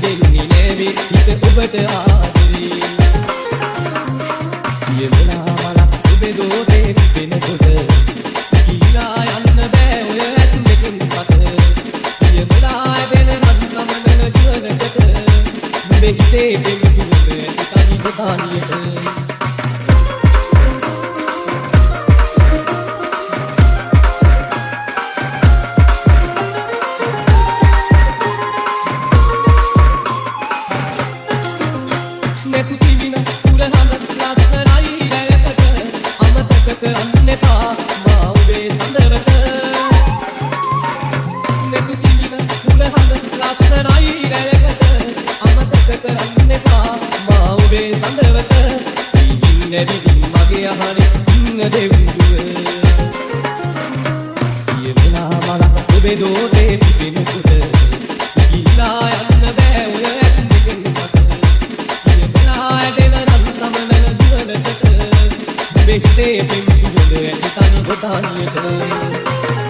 දෙන්නේ නෑවේ හිත ඔබට ආදරේ කියමලා මලා ඔබේ දෝතේ පිපෙනකොට කීලා යන්න බෑ ඔය ඇතුලකින් පත කියමලා ඇදෙන රන් සමනන ජීවනකට නුඹේ හිතේ දෙවිතුම ඇති තනි ප්‍රධානියට මගේ අහනේ ඉන්න දෙවිඳුව කියමලා මලා ඔබේ දෝතේ පිපෙනකොට ගිහිලා යන්න බෑ ඔය ඇතුලකින් මත කියමලා ඇදෙන රන් සමනන දුවනකට ඔබේ හිතේ පිම්පුඩ ඇති තනි ප්‍රධානියට